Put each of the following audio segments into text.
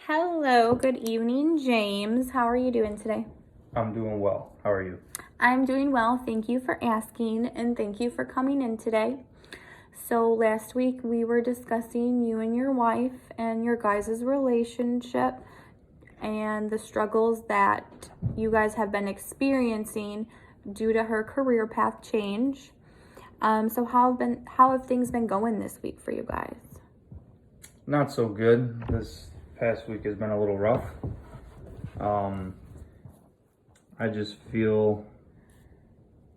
Hello, good evening, James. How are you doing today? I'm doing well. How are you? I'm doing well. Thank you for asking, and thank you for coming in today. So, last week we were discussing you and your wife and your guys' relationship and the struggles that you guys have been experiencing due to her career path change. So how have things been going this week for you guys? Not so good. This past week has been a little rough. I just feel,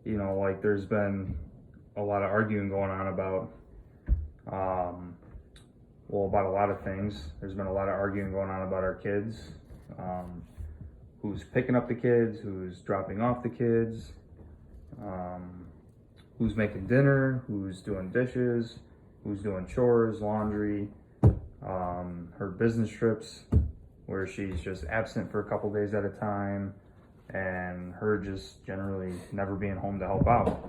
like there's been a lot of arguing going on about a lot of things. There's been a lot of arguing going on about our kids. Who's picking up the kids, who's dropping off the kids, who's making dinner, who's doing dishes, who's doing chores, laundry, her business trips where she's just absent for a couple days at a time, and her just generally never being home to help out.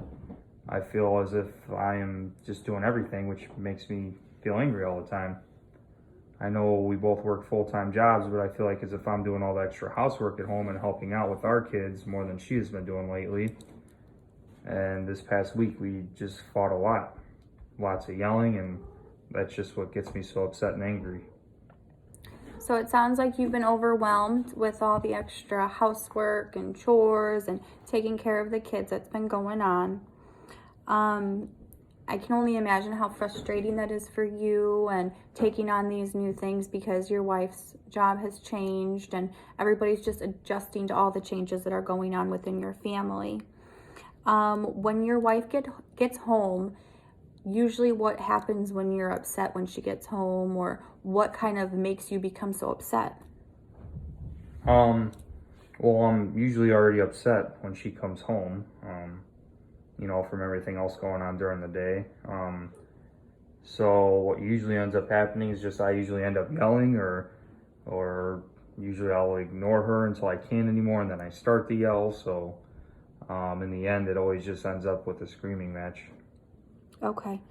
I feel as if I am just doing everything, which makes me feel angry all the time. I know we both work full-time jobs, but I feel like as if I'm doing all the extra housework at home and helping out with our kids more than she has been doing lately. And this past week we just fought a lot. Lots of yelling, and that's just what gets me so upset and angry. So it sounds like you've been overwhelmed with all the extra housework and chores and taking care of the kids that's been going on. I can only imagine how frustrating that is for you and taking on these new things because your wife's job has changed and everybody's just adjusting to all the changes that are going on within your family. When your wife gets home, usually what happens when you're upset when she gets home, or what kind of makes you become so upset? Well, I'm usually already upset when she comes home, from everything else going on during the day. So what usually ends up happening is just I usually end up yelling, or usually I'll ignore her until I can't anymore, and then I start to yell. So in the end, it always just ends up with a screaming match. Okay.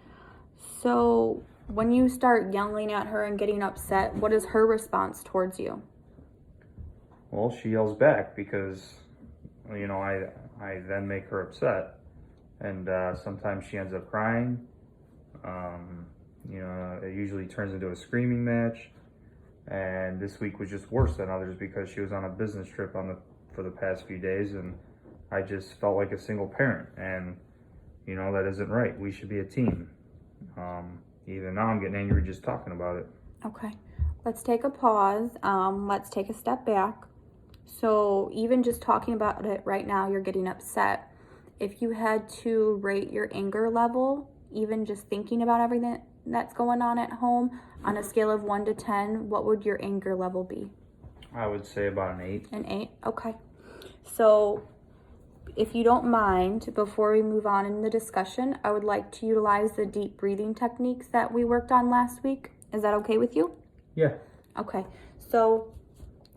So when you start yelling at her and getting upset, what is her response towards you? Well, she yells back because, I then make her upset. And sometimes she ends up crying. It usually turns into a screaming match. And this week was just worse than others because she was on a business trip for the past few days, and I just felt like a single parent. And that isn't right. We should be a team. Even now I'm getting angry just talking about it. Okay. Let's take a pause. Let's take a step back. So even just talking about it right now, you're getting upset. If you had to rate your anger level, even just thinking about everything that's going on at home, on a scale of 1 to 10, what would your anger level be? I would say about an 8. An 8? Okay. So if you don't mind, before we move on in the discussion, I would like to utilize the deep breathing techniques that we worked on last week. Is that okay with you? Yeah. Okay. So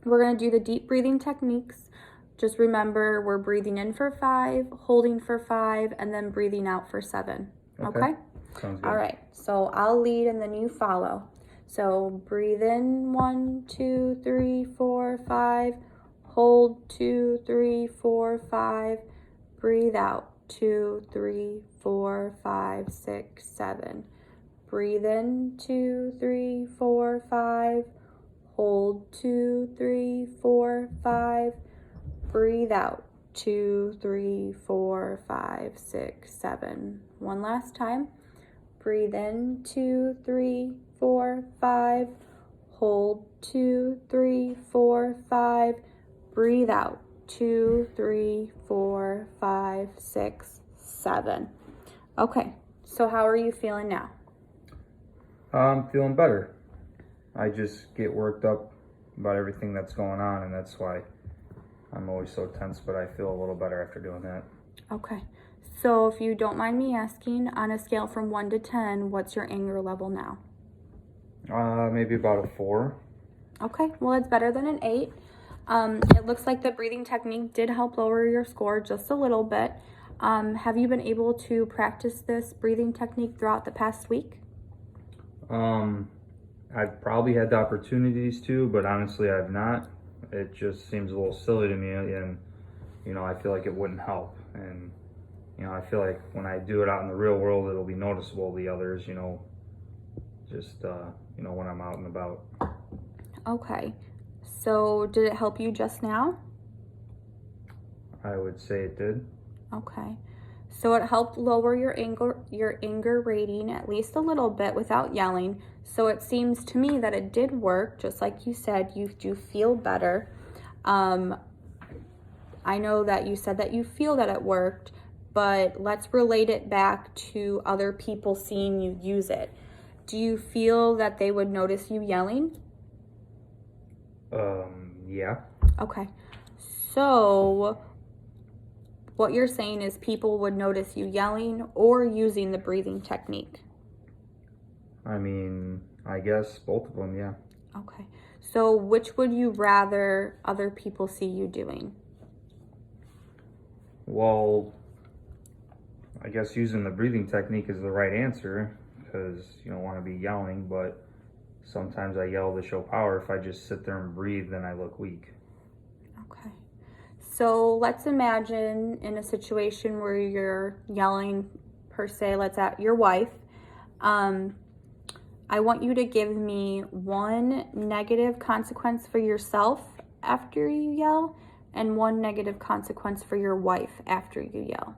we're going to do the deep breathing techniques. Just remember, we're breathing in for 5, holding for 5, and then breathing out for 7. Okay? Sounds good. All right. So I'll lead and then you follow. So breathe in 1, 2, 3, 4, 5. Hold 2, 3, 4, 5. Breathe out 2, 3, 4, 5, 6, 7. Breathe in 2, 3, 4, 5. Hold 2, 3, 4, 5. Breathe out 2, 3, 4, 5, 6, 7. One last time. Breathe in 2, 3, 4, 5. Hold 2, 3, 4, 5. Breathe out 2, 3, 4, 5, 6, 7. Okay, so how are you feeling now? I'm feeling better. I just get worked up about everything that's going on, and that's why I'm always so tense, but I feel a little better after doing that. Okay, so if you don't mind me asking, on a scale from 1 to 10, what's your anger level now? Maybe about a 4. Okay, well, it's better than an 8. It looks like the breathing technique did help lower your score just a little bit. Have you been able to practice this breathing technique throughout the past week? I've probably had the opportunities to, but honestly, I've not. It just seems a little silly to me, and I feel like it wouldn't help. And I feel like when I do it out in the real world, it'll be noticeable to the others. Just when I'm out and about. Okay. So did it help you just now? I would say it did. Okay. So it helped lower your anger rating at least a little bit without yelling. So it seems to me that it did work, just like you said, you do feel better. I know that you said that you feel that it worked, but let's relate it back to other people seeing you use it. Do you feel that they would notice you yelling? Yeah. Okay. So what you're saying is people would notice you yelling or using the breathing technique. I mean, I guess both of them, yeah. Okay. So which would you rather other people see you doing? Well, I guess using the breathing technique is the right answer because you don't want to be yelling, but sometimes I yell to show power. If I just sit there and breathe, then I look weak. Okay. So let's imagine in a situation where you're yelling, per se, let's at your wife. I want you to give me one negative consequence for yourself after you yell and one negative consequence for your wife after you yell.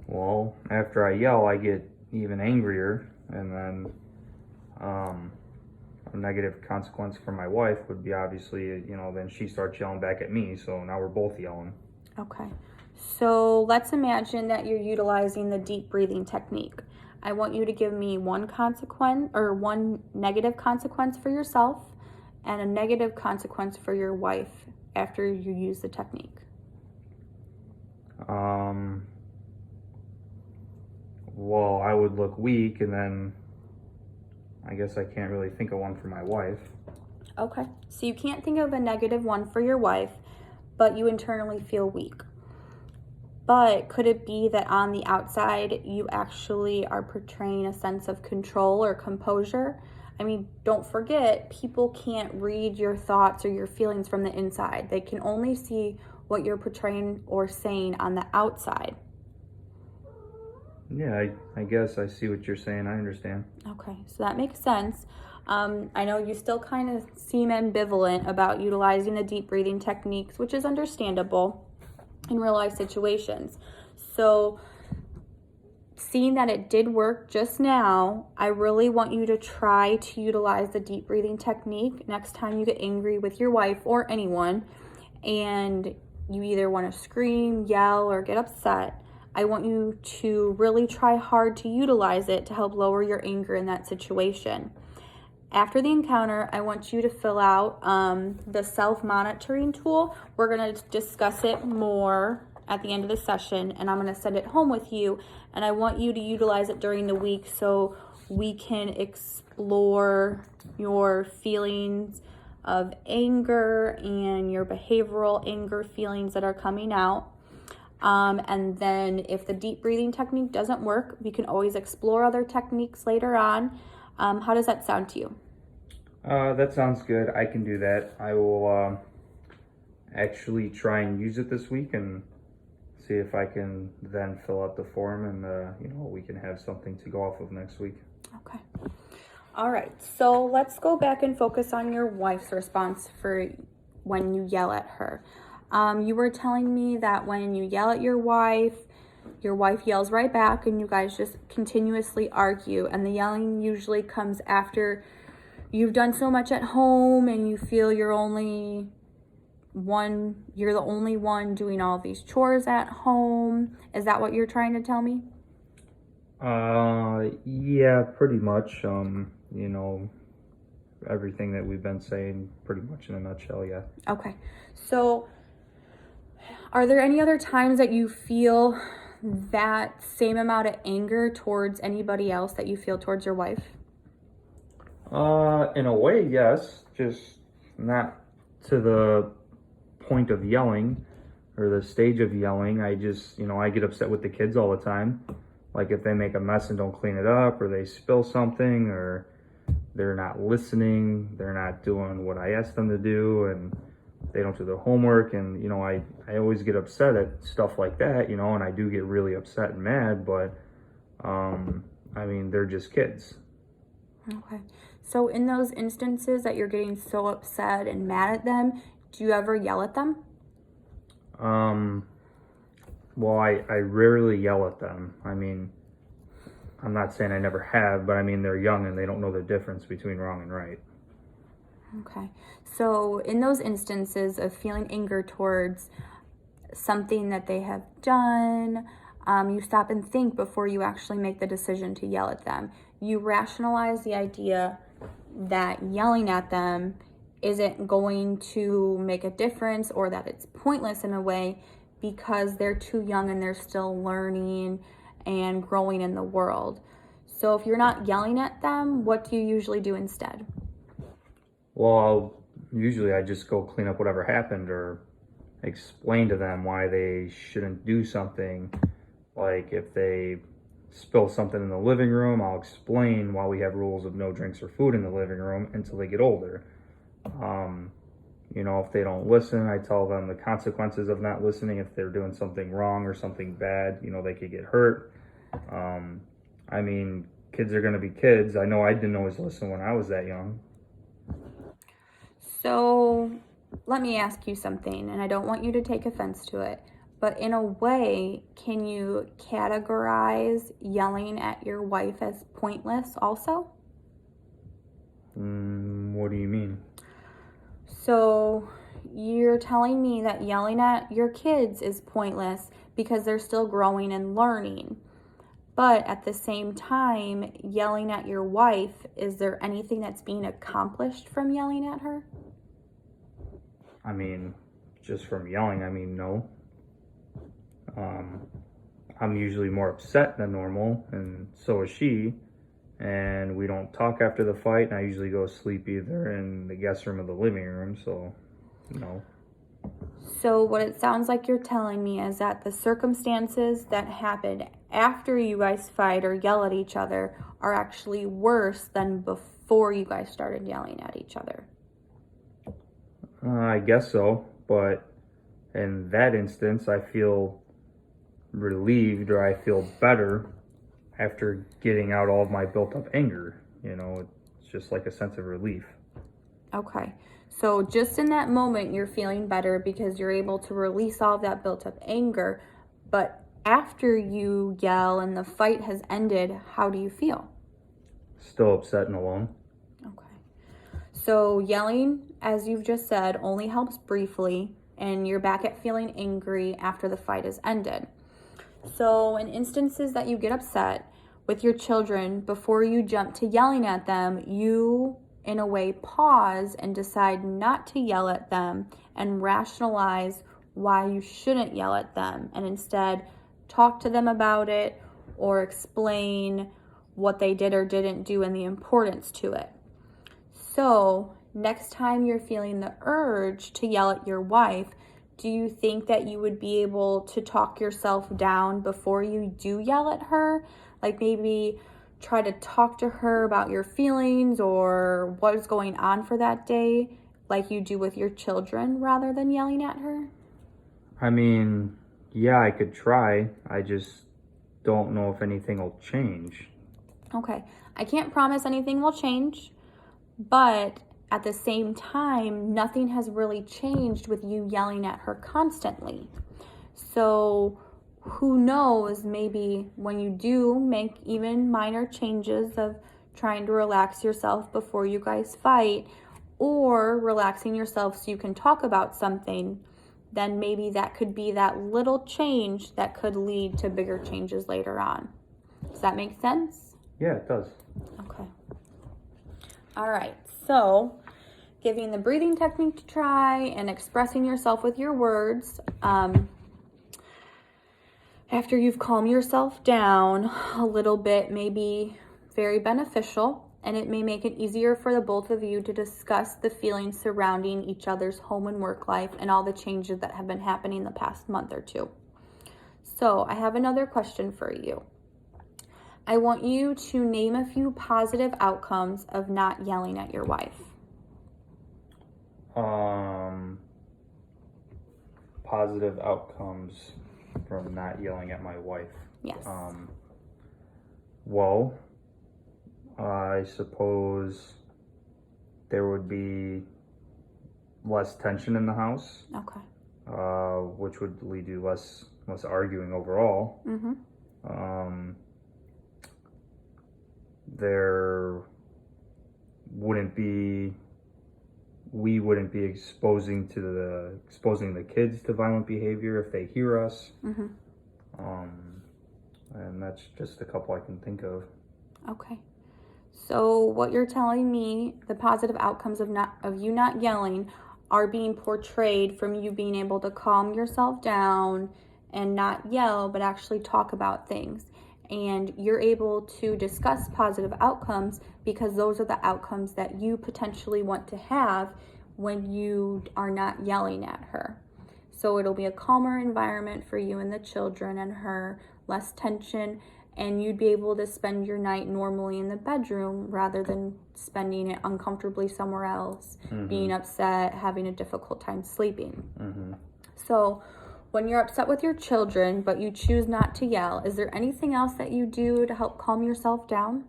Well, after I yell, I get even angrier, and then a negative consequence for my wife would be obviously, then she starts yelling back at me, so now we're both yelling. Okay. So let's imagine that you're utilizing the deep breathing technique. I want you to give me one consequence or one negative consequence for yourself and a negative consequence for your wife after you use the technique. Well, I would look weak, and then I guess I can't really think of one for my wife. Okay. So you can't think of a negative one for your wife, but you internally feel weak. But could it be that on the outside, you actually are portraying a sense of control or composure? I mean, don't forget, people can't read your thoughts or your feelings from the inside. They can only see what you're portraying or saying on the outside. Yeah, I guess I see what you're saying. I understand. Okay, so that makes sense. I know you still kind of seem ambivalent about utilizing the deep breathing techniques, which is understandable in real life situations. So seeing that it did work just now, I really want you to try to utilize the deep breathing technique next time you get angry with your wife or anyone and you either want to scream, yell, or get upset. I want you to really try hard to utilize it to help lower your anger in that situation. After the encounter, I want you to fill out the self-monitoring tool. We're going to discuss it more at the end of the session, and I'm going to send it home with you, and I want you to utilize it during the week so we can explore your feelings of anger and your behavioral anger feelings that are coming out. And then if the deep breathing technique doesn't work, we can always explore other techniques later on. How does that sound to you? That sounds good. I can do that. I will actually try and use it this week and see if I can then fill out the form and we can have something to go off of next week. Okay. All right. So let's go back and focus on your wife's response for when you yell at her. You were telling me that when you yell at your wife yells right back and you guys just continuously argue, and the yelling usually comes after you've done so much at home and you feel you're the only one doing all these chores at home. Is that what you're trying to tell me? Yeah, pretty much. Everything that we've been saying pretty much in a nutshell, yeah. Okay. So are there any other times that you feel that same amount of anger towards anybody else that you feel towards your wife? In a way, yes. Just not to the point of yelling or the stage of yelling. I just, I get upset with the kids all the time. Like if they make a mess and don't clean it up, or they spill something, or, they're not listening, they're not doing what I ask them to do, and they don't do their homework. And I always get upset at stuff like that, and I do get really upset and mad, but they're just kids. Okay. So in those instances that you're getting so upset and mad at them, do you ever yell at them? Well, I rarely yell at them. I'm not saying I never have, but they're young and they don't know the difference between wrong and right. Okay. So in those instances of feeling anger towards something that they have done, you stop and think before you actually make the decision to yell at them. You rationalize the idea that yelling at them isn't going to make a difference, or that it's pointless in a way because they're too young and they're still learning and growing in the world. So if you're not yelling at them, what do you usually do instead? Well, usually I just go clean up whatever happened, or explain to them why they shouldn't do something. Like if they spill something in the living room, I'll explain why we have rules of no drinks or food in the living room until they get older. If they don't listen, I tell them the consequences of not listening. If they're doing something wrong or something bad, they could get hurt. Kids are going to be kids. I know I didn't always listen when I was that young. So let me ask you something, and I don't want you to take offense to it, but in a way, can you categorize yelling at your wife as pointless also? What do you mean? So you're telling me that yelling at your kids is pointless because they're still growing and learning. But at the same time, yelling at your wife, is there anything that's being accomplished from yelling at her? Just from yelling, no. I'm usually more upset than normal, and so is she. And we don't talk after the fight, and I usually go sleep either in the guest room or the living room, so no. So what it sounds like you're telling me is that the circumstances that happened after you guys fight or yell at each other are actually worse than before you guys started yelling at each other. I guess so, but in that instance, I feel relieved, or I feel better after getting out all of my built up anger. It's just like a sense of relief. Okay. So just in that moment, you're feeling better because you're able to release all of that built up anger. But after you yell and the fight has ended, how do you feel? Still upset and alone. Okay. So yelling, as you've just said, only helps briefly, and you're back at feeling angry after the fight is ended. So in instances that you get upset with your children, before you jump to yelling at them, you in a way pause and decide not to yell at them and rationalize why you shouldn't yell at them, and instead talk to them about it or explain what they did or didn't do and the importance to it. So next time you're feeling the urge to yell at your wife, do you think that you would be able to talk yourself down before you do yell at her? Like maybe try to talk to her about your feelings or what is going on for that day, like you do with your children, rather than yelling at her? Yeah, I could try. I just don't know if anything will change. Okay. I can't promise anything will change, but at the same time, nothing has really changed with you yelling at her constantly. So who knows, maybe when you do make even minor changes of trying to relax yourself before you guys fight, or relaxing yourself so you can talk about something, then maybe that could be that little change that could lead to bigger changes later on. Does that make sense? Yeah, it does. Okay. All right. So giving the breathing technique to try and expressing yourself with your words. After you've calmed yourself down a little bit may be very beneficial, and it may make it easier for the both of you to discuss the feelings surrounding each other's home and work life and all the changes that have been happening the past month or two. So I have another question for you. I want you to name a few positive outcomes of not yelling at your wife. Positive outcomes from not yelling at my wife. Yes. Well, I suppose there would be less tension in the house. Okay. Which would lead to less arguing overall. Mm-hmm. There wouldn't be, we wouldn't be exposing the kids to violent behavior if they hear us. Mm-hmm. And that's just a couple I can think of. Okay. So what you're telling me, the positive outcomes of you not yelling are being portrayed from you being able to calm yourself down and not yell, but actually talk about things. And you're able to discuss positive outcomes because those are the outcomes that you potentially want to have when you are not yelling at her. So it'll be a calmer environment for you and the children and her, less tension, and you'd be able to spend your night normally in the bedroom rather than spending it uncomfortably somewhere else, being upset, having a difficult time sleeping. So when you're upset with your children, but you choose not to yell, is there anything else that you do to help calm yourself down?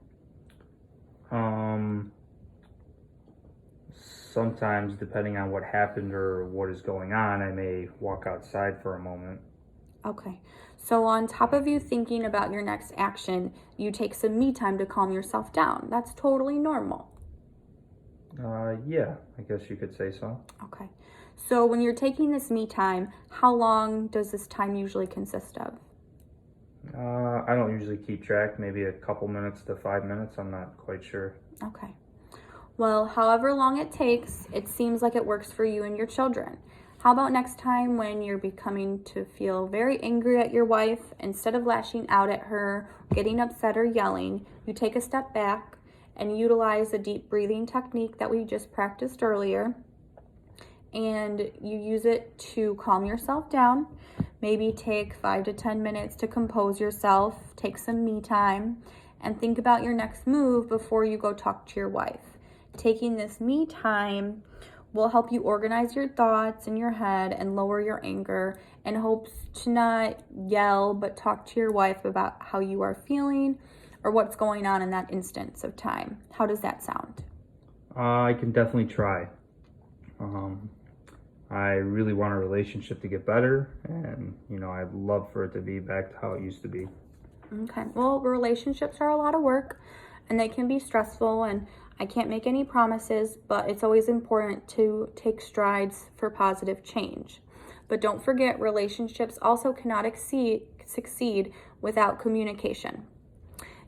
Sometimes, depending on what happened or what is going on, I may walk outside for a moment. Okay. So on top of you thinking about your next action, you take some me time to calm yourself down. That's totally normal. Yeah, I guess you could say so. Okay. So when you're taking this me time, how long does this time usually consist of? I don't usually keep track, maybe a couple minutes to 5 minutes. I'm not quite sure. Okay. Well, however long it takes, it seems like it works for you and your children. How about next time when you're becoming to feel very angry at your wife, instead of lashing out at her, getting upset or yelling, you take a step back and utilize a deep breathing technique that we just practiced earlier. And you use it to calm yourself down. Maybe take 5 to 10 minutes to compose yourself, take some me time, and think about your next move before you go talk to your wife. Taking this me time will help you organize your thoughts in your head and lower your anger, and hopes to not yell but talk to your wife about how you are feeling or what's going on in that instance of time. How does that sound? I can definitely try. I really want a relationship to get better, and I'd love for it to be back to how it used to be. Okay. Well, relationships are a lot of work and they can be stressful, and I can't make any promises, but it's always important to take strides for positive change. But don't forget, relationships also cannot succeed without communication.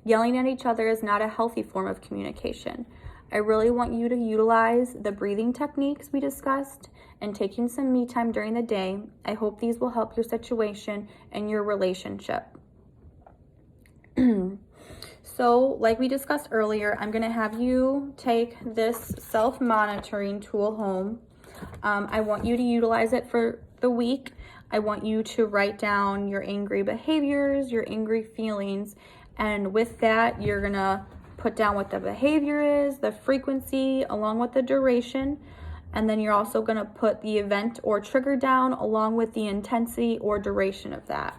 Yelling at each other is not a healthy form of communication. I really want you to utilize the breathing techniques we discussed and taking some me time during the day. I hope these will help your situation and your relationship. So, like we discussed earlier, I'm going to have you take this self-monitoring tool home. I want you to utilize it for the week. I want you to write down your angry behaviors, your angry feelings, and with that, you're going to put down what the behavior is, the frequency, along with the duration, and then you're also going to put the event or trigger down along with the intensity or duration of that.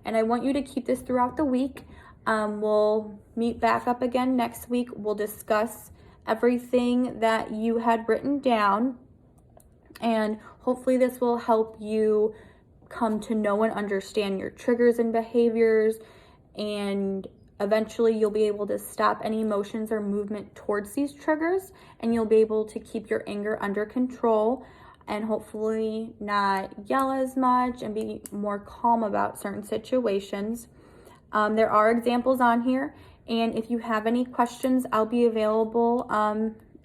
And I want you to keep this throughout the week. We'll meet back up again next week. We'll discuss everything that you had written down, and hopefully this will help you come to know and understand your triggers and behaviors, and eventually you'll be able to stop any emotions or movement towards these triggers, and you'll be able to keep your anger under control and hopefully not yell as much and be more calm about certain situations. There are examples on here, and if you have any questions, I'll be available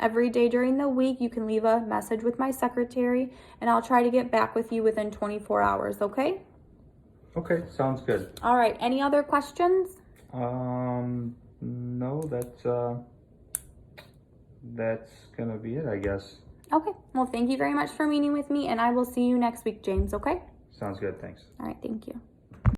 every day during the week. You can leave a message with my secretary, and I'll try to get back with you within 24 hours, okay? Okay, sounds good. All right, any other questions? No, that's gonna be it, I guess. Okay, well, thank you very much for meeting with me, and I will see you next week, James, okay? Sounds good, thanks. All right, thank you.